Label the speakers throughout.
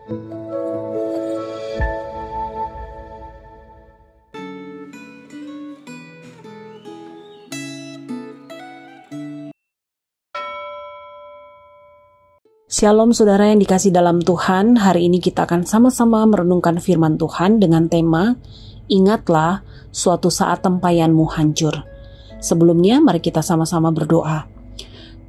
Speaker 1: Shalom saudara yang dikasih dalam Tuhan, hari ini kita akan sama-sama merenungkan firman Tuhan dengan tema Ingatlah suatu saat tempayanmu hancur. Sebelumnya mari kita sama-sama berdoa.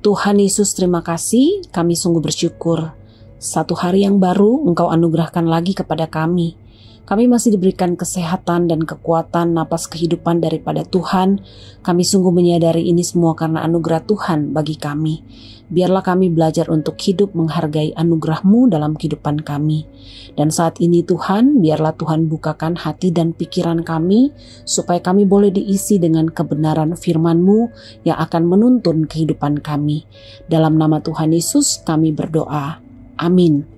Speaker 1: Tuhan Yesus, terima kasih, kami sungguh bersyukur. Satu hari yang baru Engkau anugerahkan lagi kepada kami. Kami masih diberikan kesehatan dan kekuatan napas kehidupan daripada Tuhan. Kami sungguh menyadari ini semua karena anugerah Tuhan bagi kami. Biarlah kami belajar untuk hidup menghargai anugerah-Mu dalam kehidupan kami. Dan saat ini Tuhan, biarlah Tuhan bukakan hati dan pikiran kami, supaya kami boleh diisi dengan kebenaran firman-Mu yang akan menuntun kehidupan kami. Dalam nama Tuhan Yesus kami berdoa. Amin.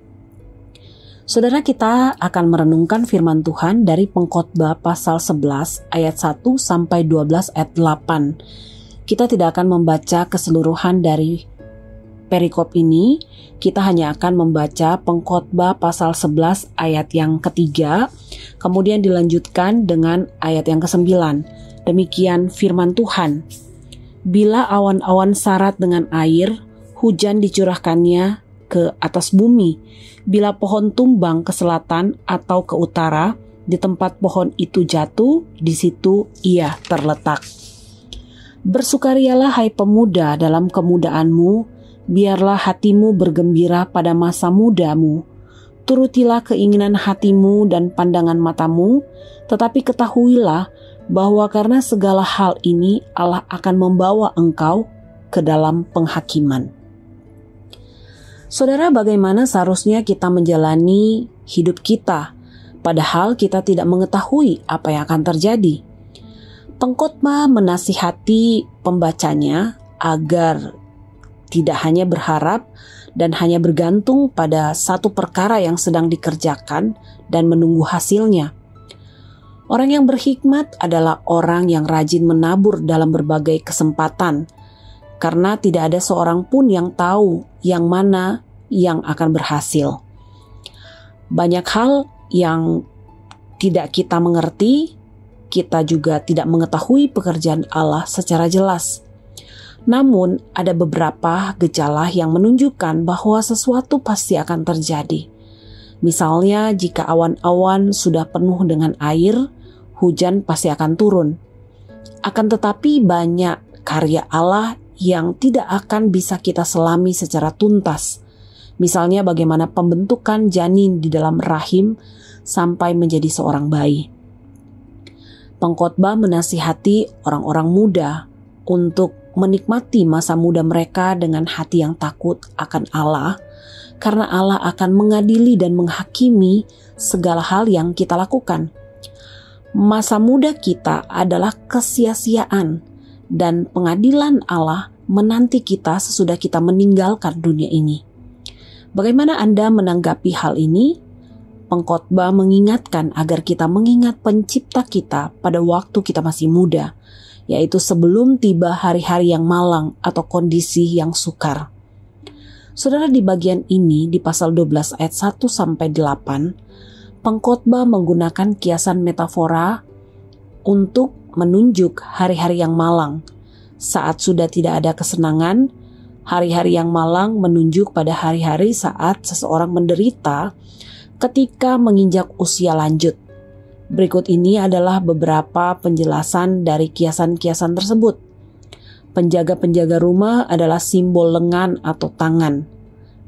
Speaker 1: Saudara, kita akan merenungkan firman Tuhan dari Pengkhotbah pasal 11 ayat 1 sampai 12 ayat 8. Kita tidak akan membaca keseluruhan dari perikop ini, kita hanya akan membaca Pengkhotbah pasal 11 ayat yang ketiga, kemudian dilanjutkan dengan ayat yang ke-9. Demikian firman Tuhan. Bila awan-awan syarat dengan air, hujan dicurahkannya ke atas bumi. Bila pohon tumbang ke selatan atau ke utara, di tempat pohon itu jatuh, di situ ia terletak. Bersukarialah hai pemuda dalam kemudaanmu, biarlah hatimu bergembira pada masa mudamu. Turutilah keinginan hatimu dan pandangan matamu, tetapi ketahuilah bahwa karena segala hal ini Allah akan membawa engkau ke dalam penghakiman. Saudara, bagaimana seharusnya kita menjalani hidup kita, padahal kita tidak mengetahui apa yang akan terjadi? Pengkhotbah menasihati pembacanya agar tidak hanya berharap dan hanya bergantung pada satu perkara yang sedang dikerjakan dan menunggu hasilnya. Orang yang berhikmat adalah orang yang rajin menabur dalam berbagai kesempatan, karena tidak ada seorang pun yang tahu yang mana yang akan berhasil. Banyak hal yang tidak kita mengerti, kita juga tidak mengetahui pekerjaan Allah secara jelas. Namun, ada beberapa gejala yang menunjukkan bahwa sesuatu pasti akan terjadi. Misalnya, jika awan-awan sudah penuh dengan air, hujan pasti akan turun. Akan tetapi banyak karya Allah yang tidak akan bisa kita selami secara tuntas. Misalnya bagaimana pembentukan janin di dalam rahim sampai menjadi seorang bayi. Pengkhotbah menasihati orang-orang muda untuk menikmati masa muda mereka dengan hati yang takut akan Allah, karena Allah akan mengadili dan menghakimi segala hal yang kita lakukan. Masa muda kita adalah kesia-siaan, dan pengadilan Allah menanti kita sesudah kita meninggalkan dunia ini. Bagaimana Anda menanggapi hal ini? Pengkhotbah mengingatkan agar kita mengingat pencipta kita pada waktu kita masih muda, yaitu sebelum tiba hari-hari yang malang atau kondisi yang sukar. Saudara, di bagian ini, di pasal 12 ayat 1 sampai 8, pengkhotbah menggunakan kiasan metafora untuk menunjuk hari-hari yang malang. Saat sudah tidak ada kesenangan, hari-hari yang malang menunjuk pada hari-hari saat seseorang menderita ketika menginjak usia lanjut. Berikut ini adalah beberapa penjelasan dari kiasan-kiasan tersebut. Penjaga-penjaga rumah adalah simbol lengan atau tangan.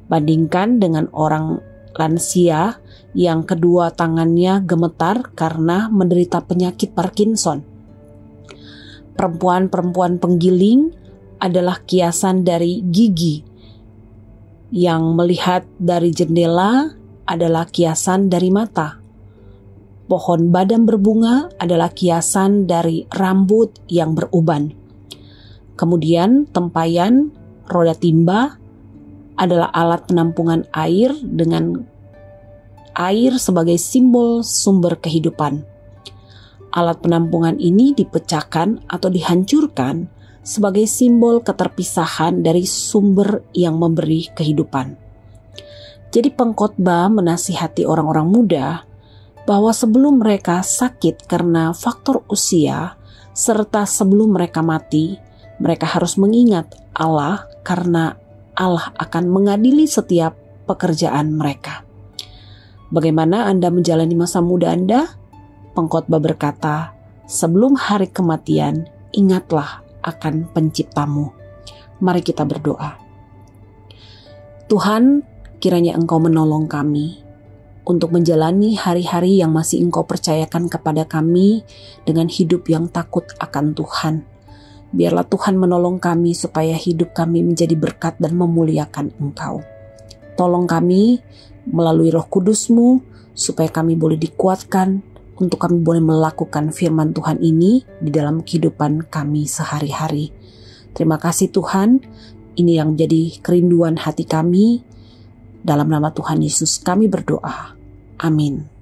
Speaker 1: Bandingkan dengan orang lansia yang kedua tangannya gemetar karena menderita penyakit Parkinson. Perempuan-perempuan penggiling adalah kiasan dari gigi. Yang melihat dari jendela adalah kiasan dari mata. Pohon badam berbunga adalah kiasan dari rambut yang beruban. Kemudian tempayan, roda timba adalah alat penampungan air dengan air sebagai simbol sumber kehidupan. Alat penampungan ini dipecahkan atau dihancurkan sebagai simbol keterpisahan dari sumber yang memberi kehidupan. Jadi pengkhotbah menasihati orang-orang muda bahwa sebelum mereka sakit karena faktor usia, serta sebelum mereka mati, mereka harus mengingat Allah karena Allah akan mengadili setiap pekerjaan mereka. Bagaimana Anda menjalani masa muda Anda? Pengkhotbah berkata, sebelum hari kematian, ingatlah akan penciptamu. Mari kita berdoa. Tuhan, kiranya Engkau menolong kami untuk menjalani hari-hari yang masih Engkau percayakan kepada kami dengan hidup yang takut akan Tuhan. Biarlah Tuhan menolong kami supaya hidup kami menjadi berkat dan memuliakan Engkau. Tolong kami melalui Roh Kudus-Mu supaya kami boleh dikuatkan untuk kami boleh melakukan firman Tuhan ini di dalam kehidupan kami sehari-hari. Terima kasih Tuhan, ini yang menjadi kerinduan hati kami. Dalam nama Tuhan Yesus kami berdoa. Amin.